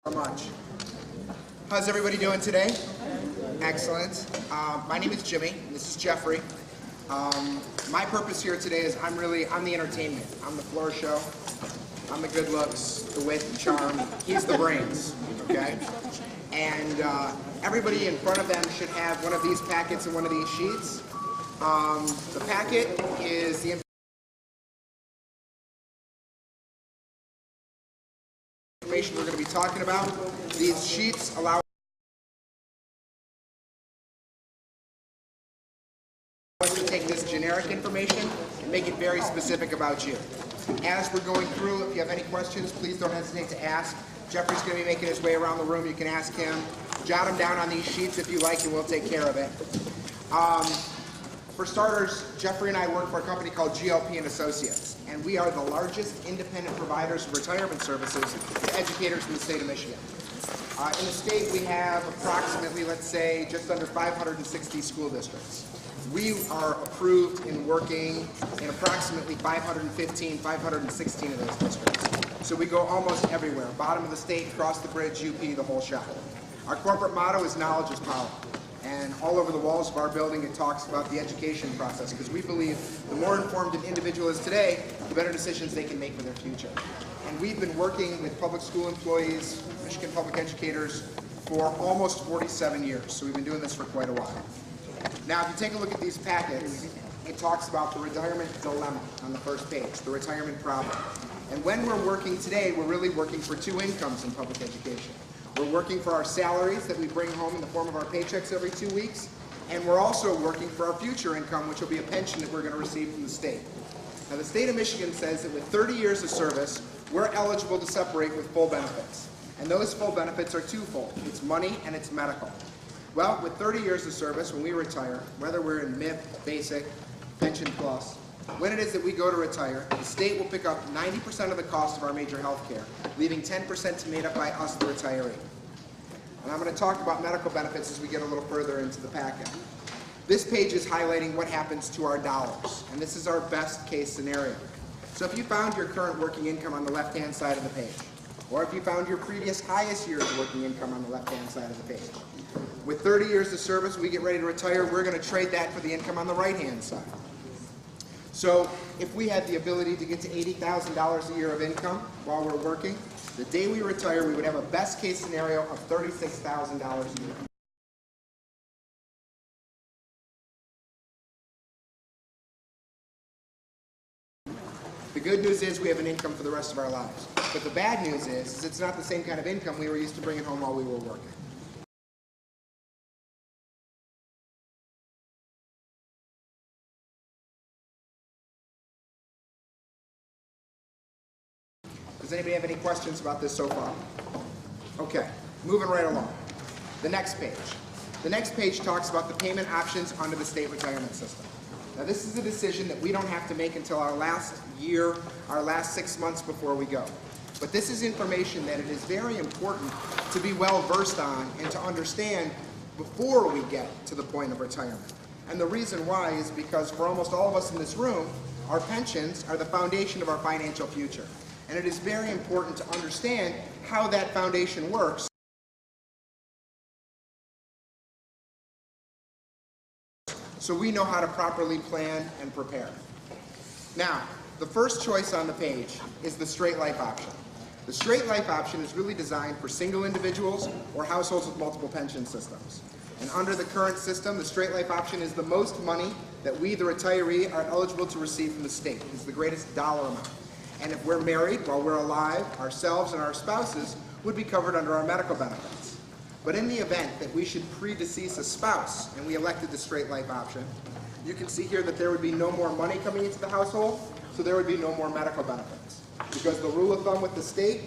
So much. How's everybody doing today? Excellent. My name is Jimmy. This is Jeffrey. My purpose here today is I'm the entertainment. I'm the floor show. I'm the good looks, the wit, the charm. He's the brains. Okay. And everybody in front of them should have one of these packets and one of these sheets. The packet is the information we're going to be talking about. These sheets allow us to take this generic information and make it very specific about you. As we're going through, if you have any questions, please don't hesitate to ask. Jeffrey's going to be making his way around the room. You can ask him. Jot them down on these sheets if you like, and we'll take care of it. For starters, Jeffrey and I work for a company called GLP & Associates, and we are the largest independent providers of retirement services to educators in the state of Michigan. In the state, we have approximately, let's say, just under 560 school districts. We are approved in working in approximately 515, 516 of those districts. So we go almost everywhere. Bottom of the state, cross the bridge, UP, the whole shot. Our corporate motto is knowledge is power. And all over the walls of our building, it talks about the education process, because we believe the more informed an individual is today, the better decisions they can make for their future. And we've been working with public school employees, Michigan public educators, for almost 47 years. So we've been doing this for quite a while. Now, if you take a look at these packets, it talks about the retirement dilemma on the first page, the retirement problem. And when we're working today, we're really working for two incomes in public education. We're working for our salaries that we bring home in the form of our paychecks every 2 weeks, and we're also working for our future income, which will be a pension that we're going to receive from the state. Now, the state of Michigan says that with 30 years of service, we're eligible to separate with full benefits. And those full benefits are twofold. It's money and it's medical. Well, with 30 years of service, when we retire, whether we're in MIP, Basic, Pension Plus, when it is that we go to retire, the state will pick up 90% of the cost of our major health care, leaving 10% to be made up by us, the retiree. And I'm going to talk about medical benefits as we get a little further into the packet. This page is highlighting what happens to our dollars, and this is our best case scenario. So if you found your current working income on the left-hand side of the page, or if you found your previous highest year's working income on the left-hand side of the page, with 30 years of service, we get ready to retire, we're going to trade that for the income on the right-hand side. So if we had the ability to get to $80,000 a year of income while we're working, the day we retire, we would have a best case scenario of $36,000 a year. The good news is we have an income for the rest of our lives. But the bad news is it's not the same kind of income we were used to bringing home while we were working. Does anybody have any questions about this so far? Okay, moving right along. The next page. The next page talks about the payment options under the state retirement system. Now, this is a decision that we don't have to make until our last year, our last 6 months before we go. But this is information that it is very important to be well versed on and to understand before we get to the point of retirement. And the reason why is because for almost all of us in this room, our pensions are the foundation of our financial future. And it is very important to understand how that foundation works so we know how to properly plan and prepare. Now, the first choice on the page is the straight life option. The straight life option is really designed for single individuals or households with multiple pension systems. And under the current system, the straight life option is the most money that we, the retiree, are eligible to receive from the state. It's the greatest dollar amount. And if we're married while we're alive, ourselves and our spouses would be covered under our medical benefits. But in the event that we should predecease a spouse and we elected the straight life option, you can see here that there would be no more money coming into the household, so there would be no more medical benefits. Because the rule of thumb with the state,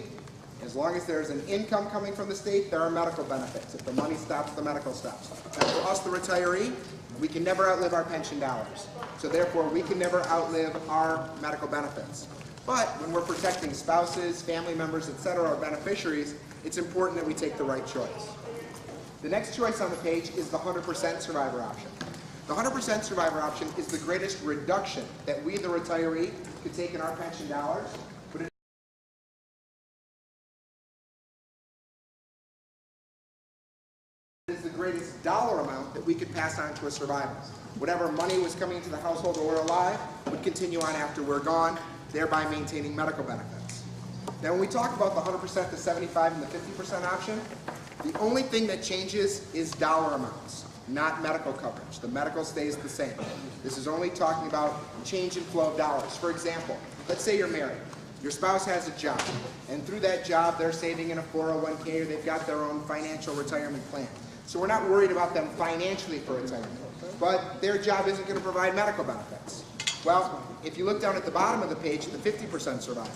as long as there's an income coming from the state, there are medical benefits. If the money stops, the medical stops. And for us, the retiree, we can never outlive our pension dollars. So therefore, we can never outlive our medical benefits. But when we're protecting spouses, family members, etc., or beneficiaries, it's important that we take the right choice. The next choice on the page is the 100% survivor option. The 100% survivor option is the greatest reduction that we, the retiree, could take in our pension dollars greatest dollar amount that we could pass on to a survivor. Whatever money was coming into the household while we're alive would continue on after we're gone, thereby maintaining medical benefits. Now when we talk about the 100%, the 75, and the 50% option, the only thing that changes is dollar amounts, not medical coverage. The medical stays the same. This is only talking about change in flow of dollars. For example, let's say you're married. Your spouse has a job, and through that job they're saving in a 401k or they've got their own financial retirement plan. So we're not worried about them financially for retirement, but their job isn't going to provide medical benefits. Well, if you look down at the bottom of the page, the 50% survivor,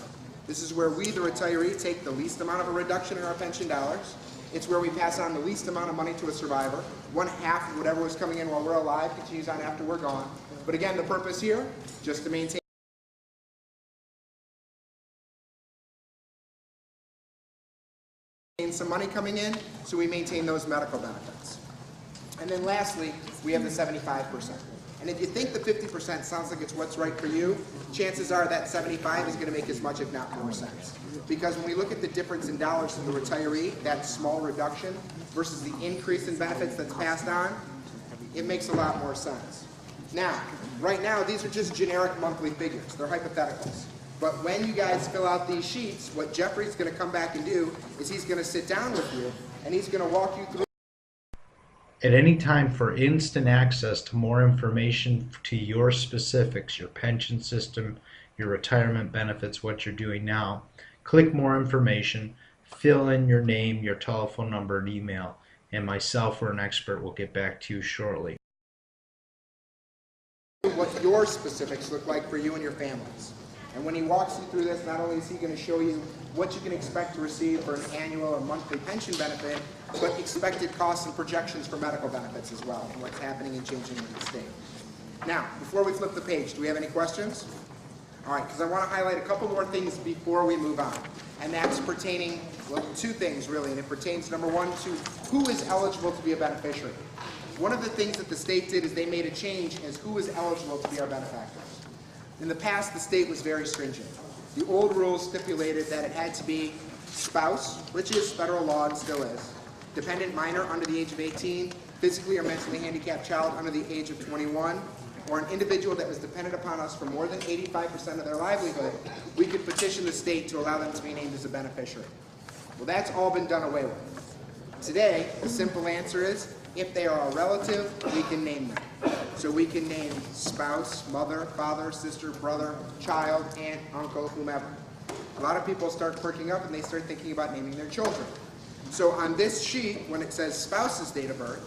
this is where we, the retiree, take the least amount of a reduction in our pension dollars. It's where we pass on the least amount of money to a survivor. 1/2 of whatever was coming in while we're alive continues on after we're gone. But again, the purpose here, just to maintain some money coming in, so we maintain those medical benefits. And then lastly, we have the 75%. And if you think the 50% sounds like it's what's right for you, chances are that 75 is going to make as much, if not more, sense. Because when we look at the difference in dollars to the retiree, that small reduction versus the increase in benefits that's passed on, it makes a lot more sense. Now, right now, these are just generic monthly figures. They're hypotheticals. But when you guys fill out these sheets, what Jeffrey's going to come back and do is he's going to sit down with you and he's going to walk you through. At any time, for instant access to more information to your specifics, your pension system, your retirement benefits, what you're doing now, click more information, fill in your name, your telephone number, and email, and myself or an expert will get back to you shortly. What your specifics look like for you and your families. And when he walks you through this, not only is he going to show you what you can expect to receive for an annual or monthly pension benefit, but expected costs and projections for medical benefits as well, and what's happening and changing in the state. Now, before we flip the page, do we have any questions? All right, because I want to highlight a couple more things before we move on. And that's pertaining, well, two things really, and it pertains, number one, to who is eligible to be a beneficiary. One of the things that the state did is they made a change as who is eligible to be our benefactors. In the past, the state was very stringent. The old rules stipulated that it had to be spouse, which is federal law and still is, dependent minor under the age of 18, physically or mentally handicapped child under the age of 21, or an individual that was dependent upon us for more than 85% of their livelihood, we could petition the state to allow them to be named as a beneficiary. Well, that's all been done away with. Today, the simple answer is, if they are a relative, we can name them. So we can name spouse, mother, father, sister, brother, child, aunt, uncle, whomever. A lot of people start perking up and they start thinking about naming their children. So on this sheet, when it says spouse's date of birth,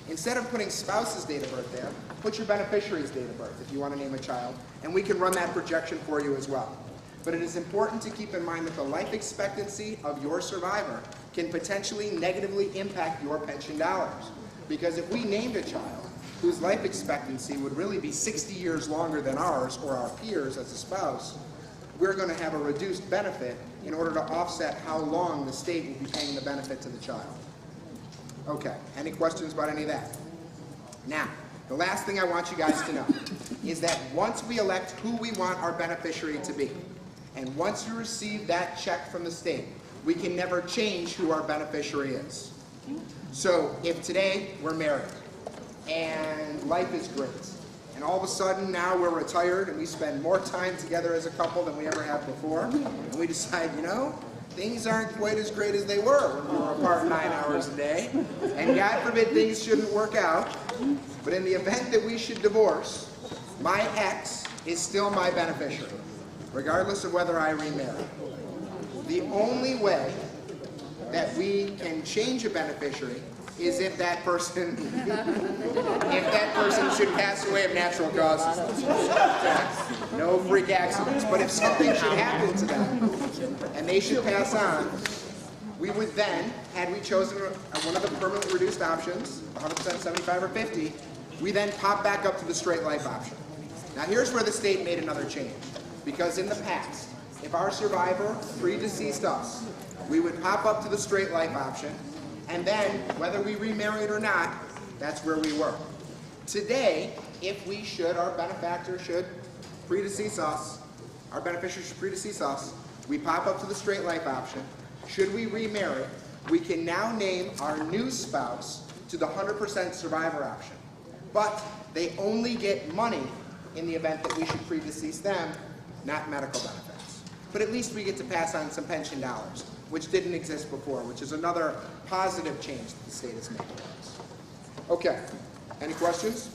instead of putting spouse's date of birth there, put your beneficiary's date of birth if you want to name a child, and we can run that projection for you as well. But it is important to keep in mind that the life expectancy of your survivor can potentially negatively impact your pension dollars. Because if we named a child whose life expectancy would really be 60 years longer than ours or our peers as a spouse, we're going to have a reduced benefit in order to offset how long the state will be paying the benefit to the child. Okay, any questions about any of that? Now, the last thing I want you guys to know is that once we elect who we want our beneficiary to be, and once you receive that check from the state, we can never change who our beneficiary is. So if today we're married and life is great, and all of a sudden now we're retired and we spend more time together as a couple than we ever have before, and we decide, you know, things aren't quite as great as they were when we were apart 9 hours a day, and God forbid things shouldn't work out, but in the event that we should divorce, my ex is still my beneficiary, regardless of whether I remarry. The only way that we can change a beneficiary is if that person should pass away of natural causes. No freak accidents. But if something should happen to them and they should pass on, we would then, had we chosen one of the permanently reduced options, 100%, 75, or 50, we then pop back up to the straight life option. Now here's where the state made another change. Because in the past, if our survivor predeceased us, we would pop up to the straight life option, and then, whether we remarried or not, that's where we were. Today, if we should, our benefactor should predecease us, our beneficiary should predecease us, we pop up to the straight life option. Should we remarry, we can now name our new spouse to to the 100% survivor option. But they only get money in the event that we should predecease them, not medical benefits. But at least we get to pass on some pension dollars, which didn't exist before, which is another positive change that the state is making. Okay, any questions?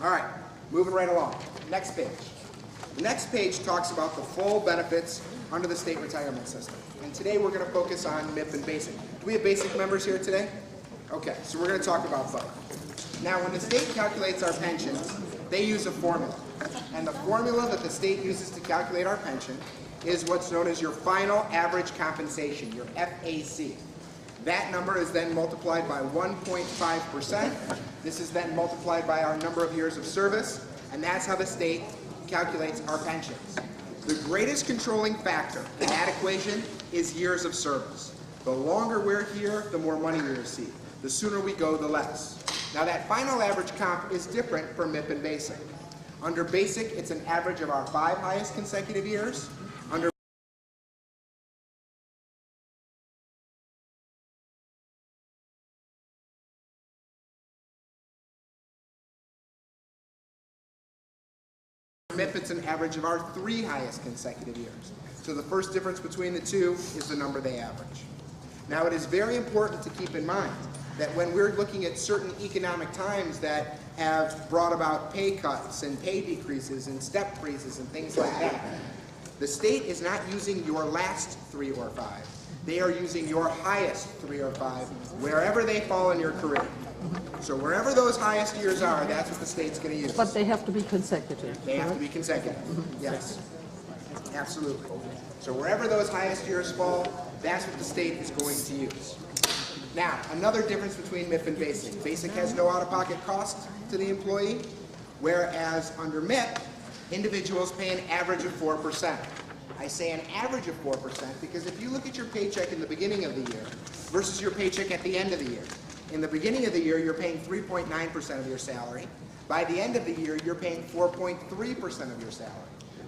All right, moving right along. Next page. The next page talks about the full benefits under the state retirement system. And today we're going to focus on MIP and BASIC. Do we have BASIC members here today? Okay, so we're going to talk about both. Now, when the state calculates our pensions, they use a formula. And the formula that the state uses to calculate our pension is what's known as your final average compensation, your FAC. That number is then multiplied by 1.5%. This is then multiplied by our number of years of service, and that's how the state calculates our pensions. The greatest controlling factor in that equation is years of service. The longer we're here, the more money we receive. The sooner we go, the less. Now that final average comp is different for MIP and BASIC. Under BASIC, it's an average of our 5 highest consecutive years. Under MIP, it's an average of our 3 highest consecutive years. So the first difference between the two is the number they average. Now it is very important to keep in mind that when we're looking at certain economic times that have brought about pay cuts and pay decreases and step freezes and things like that, the state is not using your last 3 or 5. They are using your highest 3 or 5, wherever they fall in your career. So wherever those highest years are, that's what the state's going to use. But they have to be consecutive. They have to be consecutive. Yes, absolutely. So wherever those highest years fall, that's what the state is going to use. Now, another difference between MIP and BASIC. BASIC has no out-of-pocket cost to the employee, whereas under MIP, individuals pay an average of 4%. I say an average of 4% because if you look at your paycheck in the beginning of the year versus your paycheck at the end of the year, in the beginning of the year, you're paying 3.9% of your salary. By the end of the year, you're paying 4.3% of your salary.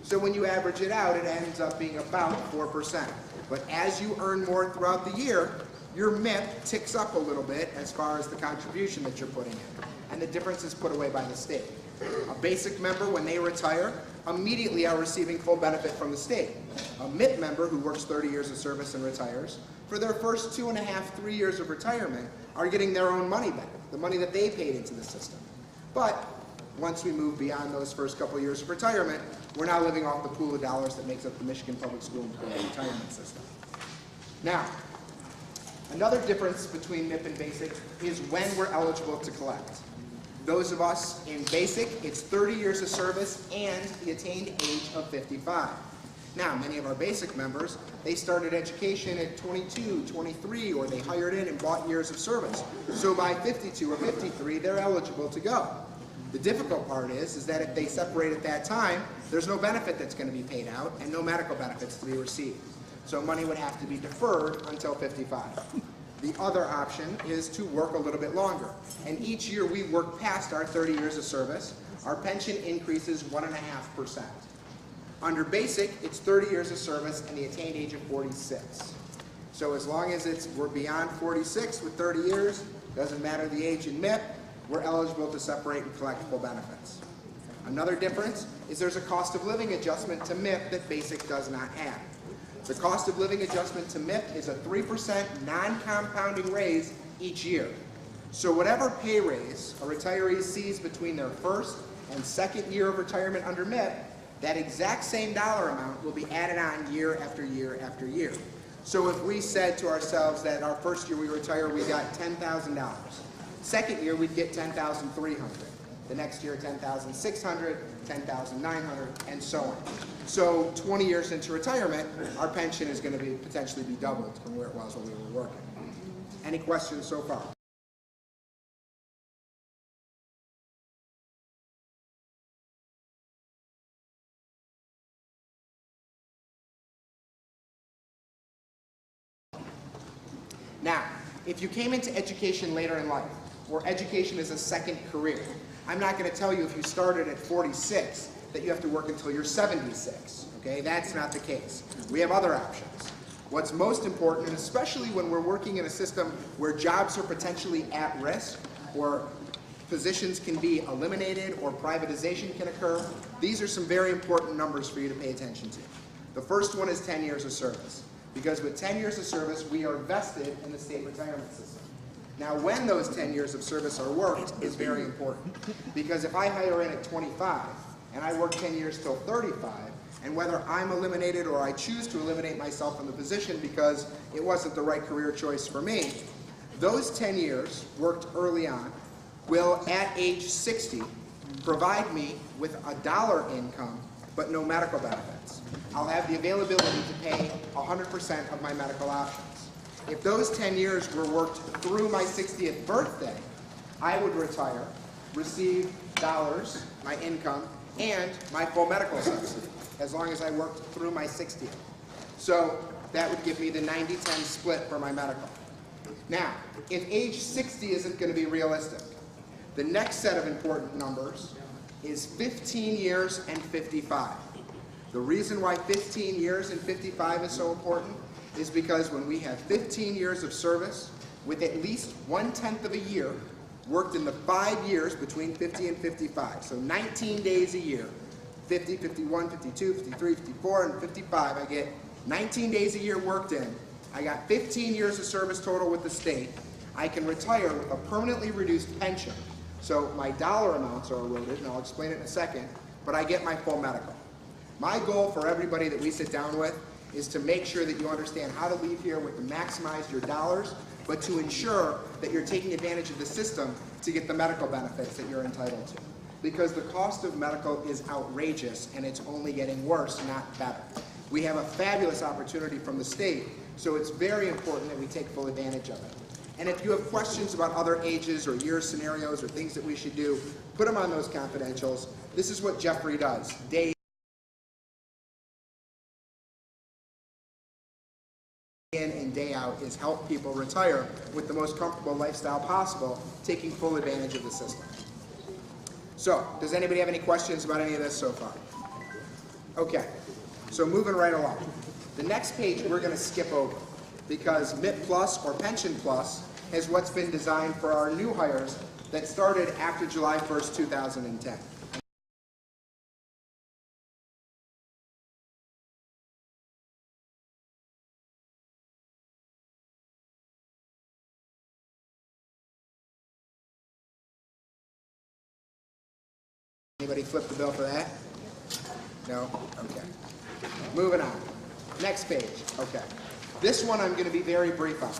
So when you average it out, it ends up being about 4%. But as you earn more throughout the year, your MIP ticks up a little bit as far as the contribution that you're putting in. And the difference is put away by the state. A BASIC member, when they retire, immediately are receiving full benefit from the state. A MIP member who works 30 years of service and retires, for their first 2.5, 3 years of retirement, are getting their own money back, the money that they paid into the system. But once we move beyond those first couple years of retirement, we're now living off the pool of dollars that makes up the Michigan Public School Employee Retirement System. Now, another difference between MIP and BASIC is when we're eligible to collect. Those of us in BASIC, it's 30 years of service and the attained age of 55. Now, many of our BASIC members, they started education at 22, 23, or they hired in and bought years of service. So by 52 or 53, they're eligible to go. The difficult part is that if they separate at that time, there's no benefit that's going to be paid out and no medical benefits to be received. So money would have to be deferred until 55. The other option is to work a little bit longer. And each year we work past our 30 years of service, our pension increases 1.5%. Under BASIC, it's 30 years of service and the attained age of 46. So as long as we're beyond 46 with 30 years, doesn't matter the age in MIP, we're eligible to separate and collect full benefits. Another difference is there's a cost of living adjustment to MIP that BASIC does not have. The cost of living adjustment to MIP is a 3% non-compounding raise each year. So whatever pay raise a retiree sees between their first and second year of retirement under MIP, that exact same dollar amount will be added on year after year after year. So if we said to ourselves that our first year we retire, we got $10,000. Second year, we'd get $10,300. The next year, $10,600, $10,900, and so on. So 20 years into retirement, our pension is going to potentially be doubled from where it was when we were working. Any questions so far? Now, if you came into education later in life, where education is a second career, I'm not going to tell you if you started at 46 that you have to work until you're 76. Okay, that's not the case. We have other options. What's most important, and especially when we're working in a system where jobs are potentially at risk, or positions can be eliminated, or privatization can occur, these are some very important numbers for you to pay attention to. The first one is 10 years of service. Because with 10 years of service, we are vested in the state retirement system. Now, when those 10 years of service are worked is very important. Because if I hire in at 25, and I work 10 years till 35, and whether I'm eliminated or I choose to eliminate myself from the position because it wasn't the right career choice for me, those 10 years worked early on will, at age 60, provide me with a dollar income, but no medical benefits. I'll have the availability to pay 100% of my medical options. If those 10 years were worked through my 60th birthday, I would retire, receive dollars, my income, and my full medical subsidy, as long as I worked through my 60th. So that would give me the 90-10 split for my medical. Now, if age 60 isn't going to be realistic, the next set of important numbers is 15 years and 55. The reason why 15 years and 55 is so important is because when we have 15 years of service with at least 1/10 of a year worked in the 5 years between 50 and 55, so 19 days a year, 50, 51, 52, 53, 54, and 55, I get 19 days a year worked in. I got 15 years of service total with the state. I can retire with a permanently reduced pension. So my dollar amounts are eroded, and I'll explain it in a second, but I get my full medical. My goal for everybody that we sit down with is to make sure that you understand how to leave here with to maximize your dollars, but to ensure that you're taking advantage of the system to get the medical benefits that you're entitled to. Because the cost of medical is outrageous, and it's only getting worse, not better. We have a fabulous opportunity from the state, so it's very important that we take full advantage of it. And if you have questions about other ages or year scenarios or things that we should do, put them on those confidentials. This is what Jeffrey does day in and day out, is help people retire with the most comfortable lifestyle possible, taking full advantage of the system. So, does anybody have any questions about any of this so far? Okay, so moving right along. The next page we're going to skip over because MIP Plus or Pension Plus is what's been designed for our new hires that started after July 1st, 2010. Anybody flip the bill for that? No? Okay. Moving on. Next page. Okay. This one I'm going to be very brief on.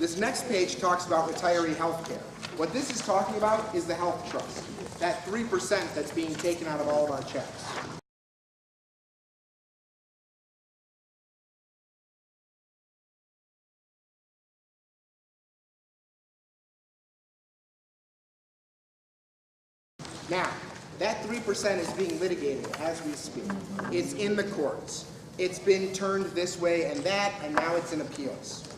This next page talks about retiree health care. What this is talking about is the health trust. That 3% that's being taken out of all of our checks. Now, that 3% is being litigated as we speak. It's in the courts. It's been turned this way and that, and now it's in appeals.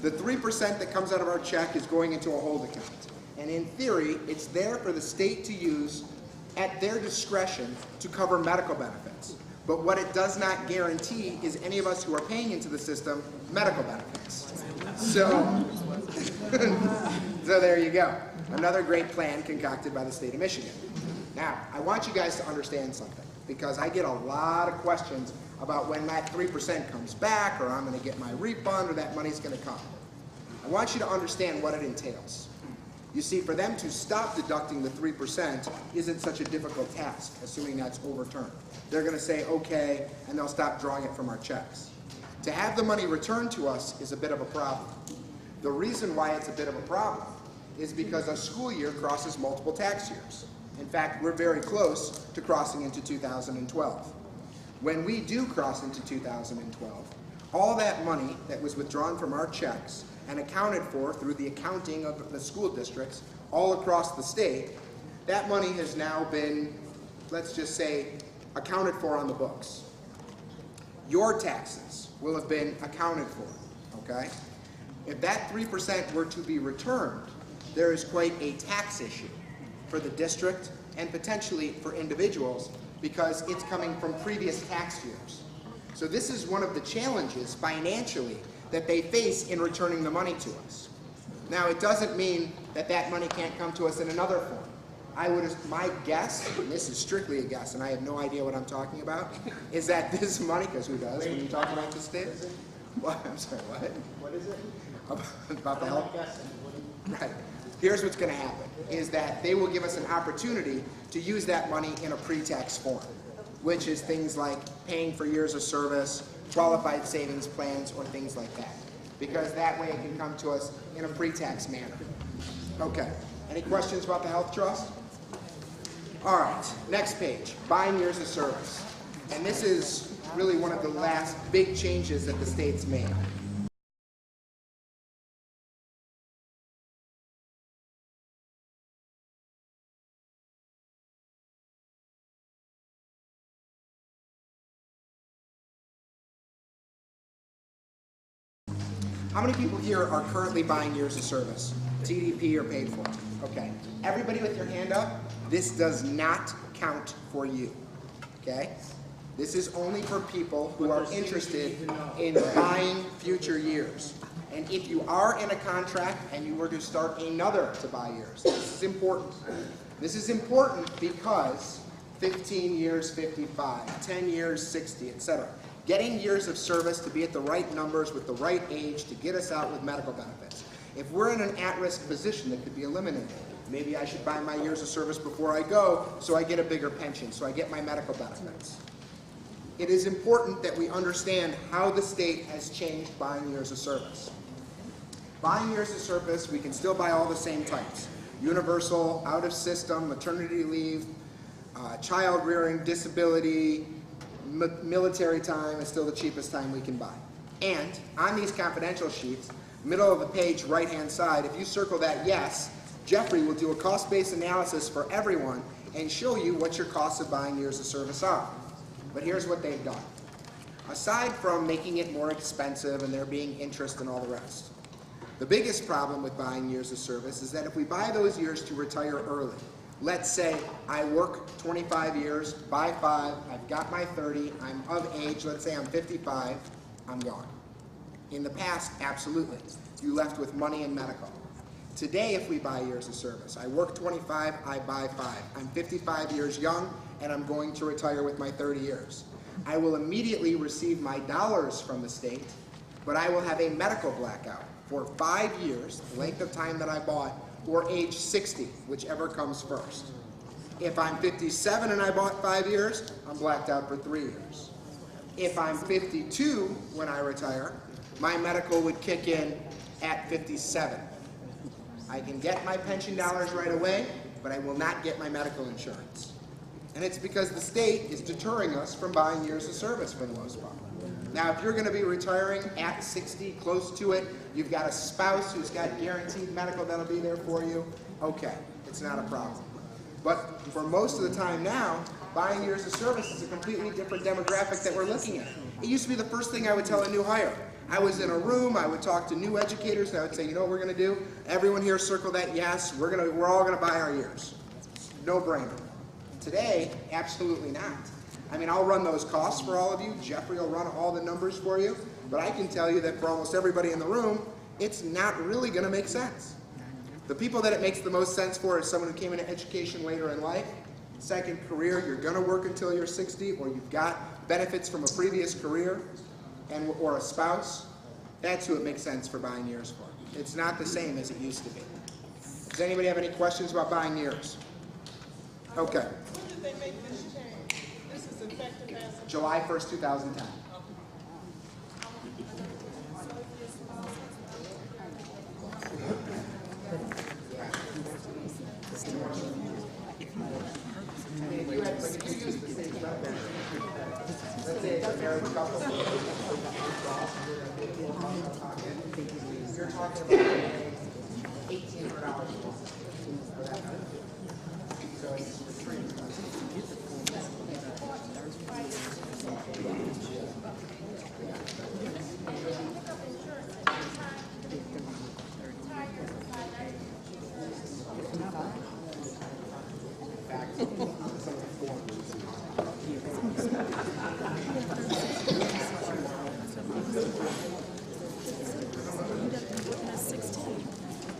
The 3% that comes out of our check is going into a hold account. And in theory, it's there for the state to use at their discretion to cover medical benefits. But what it does not guarantee is any of us who are paying into the system medical benefits. So, so there you go. Another great plan concocted by the state of Michigan. Now, I want you guys to understand something, because I get a lot of questions about when that 3% comes back, or I'm going to get my refund, or that money's going to come. I want you to understand what it entails. You see, for them to stop deducting the 3% isn't such a difficult task, assuming that's overturned. They're going to say, okay, and they'll stop drawing it from our checks. To have the money returned to us is a bit of a problem. The reason why it's a bit of a problem is because a school year crosses multiple tax years. In fact, we're very close to crossing into 2012. When we do cross into 2012, all that money that was withdrawn from our checks and accounted for through the accounting of the school districts all across the state, that money has now been, let's just say, accounted for on the books. Your taxes will have been accounted for, okay? If that 3% were to be returned, there is quite a tax issue. for the district and potentially for individuals because it's coming from previous tax years. So this is one of the challenges financially that they face in returning the money to us. Now, it doesn't mean that that money can't come to us in another form. My guess, and this is strictly a guess, and I have no idea what I'm talking about, is that this money, because who does when you talk about the state? What? I'm sorry, what? What is it? About the I'm help? not guessing. Right. Here's what's going to happen, is that they will give us an opportunity to use that money in a pre-tax form, which is things like paying for years of service, qualified savings plans, or things like that. Because that way it can come to us in a pre-tax manner. Okay. Any questions about the health trust? All right. Next page, buying years of service. And this is really one of the last big changes that the state's made. How many people here are currently buying years of service? TDP or paid for? Okay. Everybody with your hand up, this does not count for you. Okay? This is only for people who are interested in buying future years. And if you are in a contract and you were to start another to buy years, this is important. This is important because 15 years, 55, 10 years, 60, etc. Getting years of service to be at the right numbers with the right age to get us out with medical benefits. If we're in an at-risk position that could be eliminated, maybe I should buy my years of service before I go so I get a bigger pension, so I get my medical benefits. It is important that we understand how the state has changed buying years of service. Buying years of service, we can still buy all the same types. Universal, out of system, maternity leave, child rearing, disability, military time is still the cheapest time we can buy. And on these confidential sheets, middle of the page, right-hand side, if you circle that yes, Jeffrey will do a cost-based analysis for everyone and show you what your costs of buying years of service are. But here's what they've done. Aside from making it more expensive and there being interest and all the rest, the biggest problem with buying years of service is that if we buy those years to retire early, let's say I work 25 years, buy 5, I've got my 30, I'm of age, let's say I'm 55, I'm gone. In the past, absolutely. You left with money and medical. Today, if we buy years of service, I work 25, I buy 5. I'm 55 years young, and I'm going to retire with my 30 years. I will immediately receive my dollars from the state, but I will have a medical blackout for 5 years, the length of time that I bought, or age 60, whichever comes first. If I'm 57 and I bought 5 years, I'm blacked out for 3 years. If I'm 52 when I retire, my medical would kick in at 57. I can get my pension dollars right away, but I will not get my medical insurance. And it's because the state is deterring us from buying years of service for the most part. Now, if you're going to be retiring at 60, close to it, you've got a spouse who's got guaranteed medical that'll be there for you, okay, it's not a problem. But for most of the time now, buying years of service is a completely different demographic that we're looking at. It used to be the first thing I would tell a new hire. I was in a room, I would talk to new educators, and I would say, you know what we're going to do? Everyone here circle that yes, we're all going to buy our years. No brainer. Today, absolutely not. I mean, I'll run those costs for all of you. Jeffrey will run all the numbers for you. But I can tell you that for almost everybody in the room, it's not really going to make sense. The people that it makes the most sense for is someone who came into education later in life, second career, you're going to work until you're 60, or you've got benefits from a previous career, or a spouse. That's who it makes sense for buying years for. It's not the same as it used to be. Does anybody have any questions about buying years? Okay. When did they make this change? This is effective as of July 1st, 2010. Let's say it's a married couple. You're talking about paying $1,800 for that. So it's pretty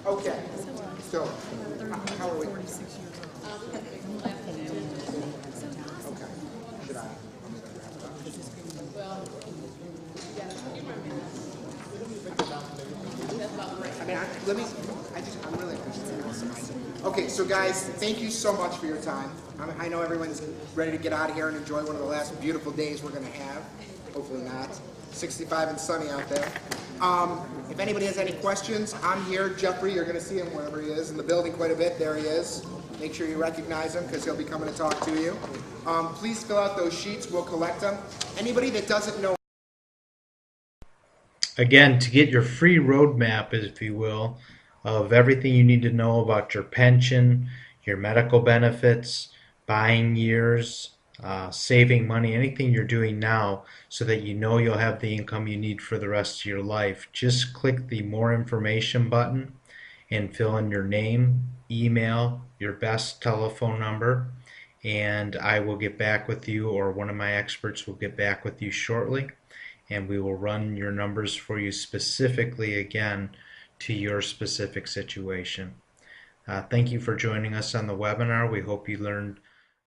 Okay, so, how are we? Okay, should I? I mean, I'm really interested. Okay, so guys, thank you so much for your time. I know everyone's ready to get out of here and enjoy one of the last beautiful days we're gonna have. Hopefully not. 65 and sunny out there. If anybody has any questions, I'm here. Jeffrey, you're gonna see him wherever he is, in the building quite a bit. There he is. Make sure you recognize him because he'll be coming to talk to you. Please fill out those sheets, we'll collect them. Anybody that doesn't know Again, to get your free roadmap, if you will, of everything you need to know about your pension, your medical benefits, buying years, saving money, anything you're doing now so that you know you'll have the income you need for the rest of your life, just click the More Information button and fill in your name, email, your best telephone number, and I will get back with you, or one of my experts will get back with you shortly, and we will run your numbers for you specifically again to your specific situation. Thank you for joining us on the webinar. We hope you learned